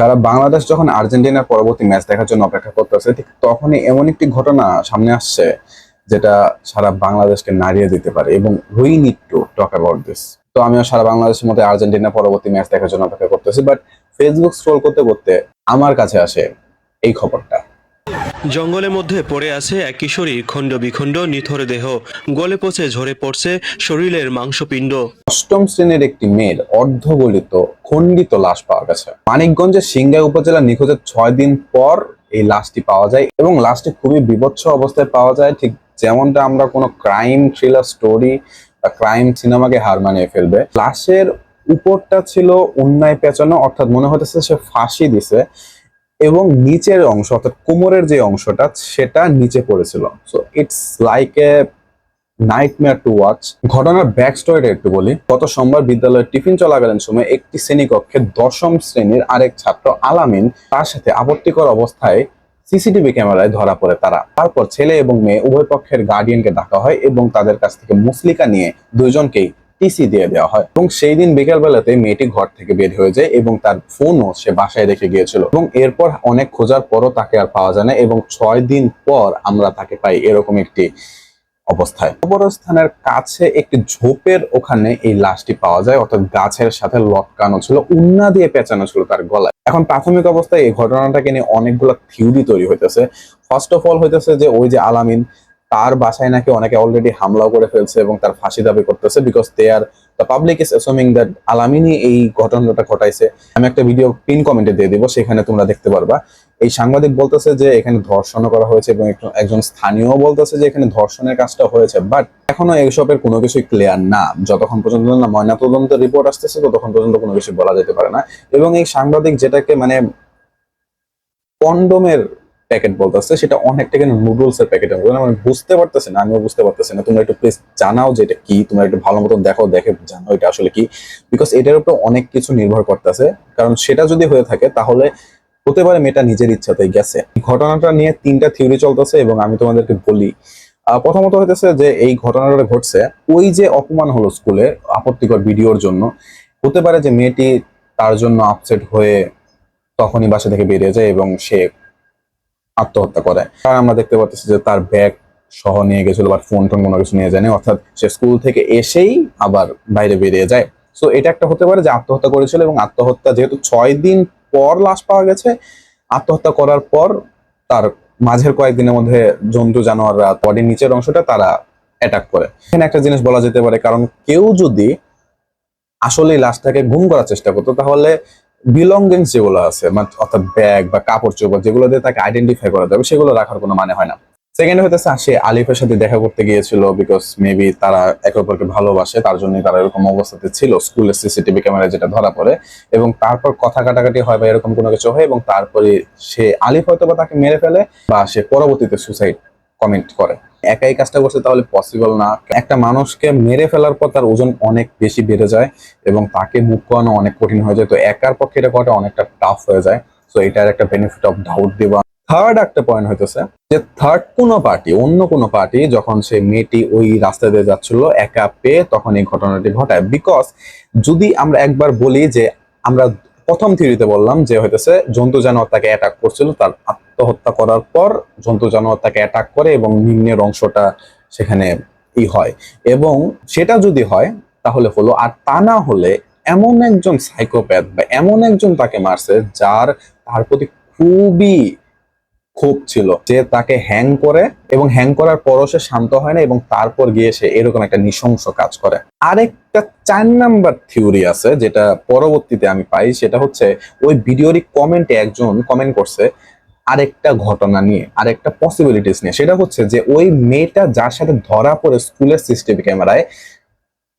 সারা বাংলাদেশ যখন আর্জেন্টিনার পরবর্তী ম্যাচ দেখার জন্য অপেক্ষা করতেছে, ঠিক তখনই এমন একটি ঘটনা সামনে আসছে যেটা সারা বাংলাদেশকে নাড়িয়ে দিতে পারে, এবং we need to talk about this. তো আমিও সারা বাংলাদেশের মধ্যে আর্জেন্টিনা পরবর্তী ম্যাচ দেখার জন্য অপেক্ষা করতেছি, বাট ফেসবুক স্ক্রোল করতে করতে আমার কাছে আসে এই খবরটা। জঙ্গলের মধ্যে পড়ে আছে এক কিশোরীর খণ্ড বিখণ্ড নিথর দেহ, গলে পচে ঝরে পড়ছে শরীরের মাংসপিণ্ড। অষ্টম শ্রেণীর একটি মেয়ের অর্ধগলিত খণ্ডিত লাশ পাওয়া গেছে মানিকগঞ্জের সিংগাই উপজেলা। নিখোঁজের 6 দিন পর এই লাশটি পাওয়া যায়, এবং লাশটি খুবই বিভৎস অবস্থায় পাওয়া যায়, ঠিক যেমনটা আমরা কোনো ক্রাইম থ্রিলার স্টোরি বা ক্রাইম সিনেমাকে হার মানিয়ে ফেলবে। লাশের উপরটা ছিল উন্নায় পেঁচানো, অর্থাৎ মনে হতেছে সে ফাঁসি দিছে, এবং নিচের অংশ অর্থাৎ কোমরের যে অংশটা সেটা নিচে পড়েছিল। So it's like a nightmare to watch. ঘটনার ব্যাক স্টোরিটা একটু বলি। গত সোমবার বিদ্যালয়ের টিফিন চলাকালীন সময় একটি শ্রেণীকক্ষে 10ম শ্রেণীর আরেক ছাত্র আলামিন তার সাথে আপত্তিকর অবস্থায় সিসিটিভি ক্যামেরায় ধরা পড়ে তারা। তারপর ছেলে এবং মেয়ে উভয় পক্ষের গার্ডিয়ানকে ডাকা হয় এবং তাদের কাছ থেকে মুসলিকা নিয়ে দুইজনকেই টিসি দিয়ে দেওয়া হয়। এবং সেই দিন বিকেল বেলাতে মেয়েটি ঘর থেকে বের হয়ে যায় এবং তার ফোনও সে বাসায় রেখে গিয়েছিল, এবং এরপর অনেক খোঁজার পরও তাকে আর পাওয়া যায় না, এবং 6 দিন পর আমরা তাকে পাই এরকম একটি অবস্থায়। কবরস্থানের কাছে একটি ঝোপের ওখানে এই লাশটি পাওয়া যায়, অর্থাৎ গাছের সাথে লটকানো ছিল, উন্না দিয়ে পেঁচানো ছিল তার গলায়। এখন প্রাথমিক অবস্থায় এই ঘটনাটাকে নিয়ে অনেকগুলো থিওরি তৈরি হইতেছে। ফার্স্ট অফ অল হইতেছে যে ওই যে আলামিন, তার বাসায় নাকি অনেকে অলরেডি হামলাও করে ফেলছে এবং তার ফাঁসি দাবি করতেছে, because the public is assuming that আলামিনই এই ঘটনাটা ঘটাইছে। আমি একটা ভিডিও পিন কমেন্টে দিয়ে দিব, সেখানে তোমরা দেখতে পারবা। এই সাংবাদিক বলতেছে যে এখানে ধর্ষণ করা হয়েছে, এবং একজন স্থানীয় বলতেছে যে এখানে ধর্ষণের কাজটা হয়েছে, বাট এখনো এইসবের কোনো কিছুই ক্লিয়ার না। যতক্ষণ পর্যন্ত না ময়নাতদন্তের রিপোর্ট আসতেছে ততক্ষণ পর্যন্ত কোনো কিছু বলা যেতে পারে না। এবং এই সাংবাদিক যেটাকে মানে কন্ডোমের প্যাকেট বলতেছে, সেটা অনেকটা কিন্তু নুডলস এর প্যাকেট। মানে বুঝতে পারতেছে না, আমিও বুঝতে পারতেছি না। তোমরা একটু প্লিজ জানাও যে এটা কি, তোমরা একটু ভালো মতন দেখো, দেখে জানাও এটা আসলে কি, বিকজ এটার উপর অনেক কিছু নির্ভর করতেছে। কারণ সেটা যদি হয়ে থাকে তাহলে হতে পারে মেয়েটা নিজের ইচ্ছাতেই গেছে। ঘটনাটা নিয়ে 3টা থিওরি চলতেছে, এবং আমি তোমাদেরকে বলি। প্রথমত হইতেছে যে এই ঘটনাটা ঘটছে ওই যে অপমান হলো স্কুলে আপত্তিকর ভিডিওর জন্য, হতে পারে যে মেয়েটি তার জন্য আপসেট হয়ে তখনই বাসা থেকে বেরিয়ে যায় এবং সে আত্মহত্যা করে। কারণ আমরা দেখতে পাচ্ছি যে তার ব্যাগ সহ নিয়ে গেছিল, বা ফোন টোন কোনো কিছু নিয়ে যায়নি, অর্থাৎ সে স্কুল থেকে এসেই আবার বাইরে বেরিয়ে যায়। সো এটা একটা হতে পারে যে আত্মহত্যা করেছিল, এবং আত্মহত্যা যেহেতু 6 দিন পর লাশ পাওয়া গেছে, আত্মহত্যা করার পর তার মাঝের কয়েকদিনের মধ্যে জন্তু জানোয়াররা বডির নিচের অংশটা তারা অ্যাটাক করে। এখানে একটা জিনিস বলা যেতে পারে, কারণ কেউ যদি আসলে লাশটাকে গুম করার চেষ্টা করতো তাহলে বিলঙ্গিংস যেগুলো আছে, অর্থাৎ ব্যাগ বা কাপড় চোপড় যেগুলো দিয়ে তাকে আইডেন্টিফাই করা যাবে, সেগুলো রাখার কোনো মানে হয় না। সেকেন্ড হইতেছে সে আলিফের সাথে দেখা করতে গিয়েছিল, বিকজ মেবি তারা একে অপরকে ভালোবাসে, তার জন্যই তারা এরকম অবস্থাতে ছিল। স্কুলের সিসিটিভি ক্যামেরায় যেটা ধরা পড়ে, এবং তারপর কথা কাটাকাটি হয় বা এরকম কোনো কিছু হয়, এবং তারপরে সে আলিফ হয়তো বা তাকে মেরে ফেলে, বা সে পরবর্তীতে সুসাইড কমেন্ট করে। একাই কাজটা করছে তাহলে পসিবল না। একটা মানুষকে মেরে ফেলার পর তার ওজন অনেক বেশি বেড়ে যায় এবং তাকে মুভ করানো অনেক কঠিন হয়ে যায়। তো একার পক্ষে এটা করাটা অনেকটা টাফ হয়ে যায়। তো এটার একটা বেনিফিট অফ ডাউট দেওয়া। থার্ড একটা পয়েন্ট হইতেছে যে থার্ড কোনো পার্টি, অন্য কোনো পার্টি যখন সেই মেয়েটি ওই রাস্তা দিয়ে যাচ্ছিল একা পেয়ে, তখন এই ঘটনাটি ঘটায়। বিকজ যদি আমরা একবার বলি যে আমরা প্রথম থিওরিতে বললাম যে হইতেছে জন্তু জানোয়ার তাকে অ্যাটাক করছিল, তার আত্মহত্যা করার পর জন্তু জানোয়ার তাকে অ্যাটাক করে এবং নিম্নের অংশটা সেখানে হয়, এবং সেটা যদি হয় তাহলে হলো। আর তা না হলে এমন একজন সাইকোপ্যাথ বা এমন একজন তাকে মারছে যার তার প্রতি খুবই ক্ষোভ ছিল, যে তাকে হ্যাং করে, এবং হ্যাং করার পরও সে শান্ত হয় না, এবং তারপর গিয়ে সে এরকম একটা নৃশংস কাজ করে। আরেকটা 4 নাম্বার থিওরি আছে যেটা পরবর্তীতে আমি পাই, সেটা হচ্ছে ওই ভিডিওরই কমেন্টে একজন কমেন্ট করছে আরেকটা ঘটনা নিয়ে, আরেকটা পসিবিলিটিস নিয়ে। সেটা হচ্ছে যে ওই মেয়েটা যার সাথে ধরা পড়ে স্কুলের সিসিটিভি ক্যামেরায়,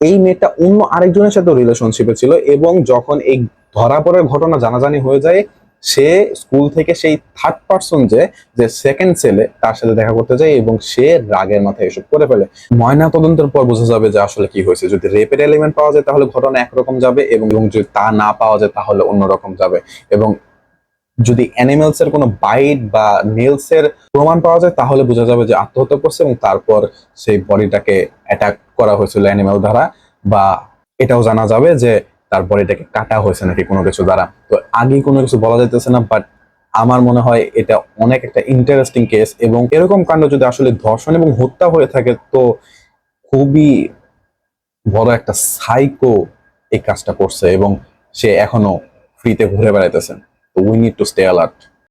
এই মেয়েটা অন্য আরেকজনের সাথে রিলেশনশিপে ছিল, এবং যখন এই ধরা পড়ার ঘটনা জানাজানি হয়ে যায়, সে স্কুল থেকে সেই থার্ড পার্সন যে যে সেকেন্ড ছেলে তার সাথে দেখা করতে যায়, এবং সে রাগের মাথায় এসব করে ফেলে। ময়না তদন্তের পর বোঝা যাবে যে আসলে কি হয়েছে। যদি রেপের এলিমেন্ট পাওয়া যায় তাহলে ঘটনা একরকম যাবে, এবং যদি তা না পাওয়া যায় তাহলে অন্যরকম যাবে। এবং যদি অ্যানিমেলস এর কোনো বাইট বা নেলস এর প্রমাণ পাওয়া যায় তাহলে বোঝা যাবে যে আত্মহত্যা করছে, এবং তারপর সেই বডিটাকে অ্যাটাক করা হয়েছিল অ্যানিমেল দ্বারা। বা এটাও জানা যাবে যে তারপরে এটাকে কাটা হয়েছে নাকি কোনো কিছু দ্বারা, তো আগে কোনো কিছু বলা যাইতেছে না। বাট আমার মনে হয় এটা অনেক একটা ইন্টারেস্টিং কেস, এবং এরকম কাণ্ড যদি আসলে ধর্ষণ এবং হত্যা হয়ে থাকে তো খুবই বড় একটা সাইকো এই কাজটা করছে, এবং সে এখনো ফ্রিতে ঘুরে বেড়াইতেছে। তো we need to stay alert.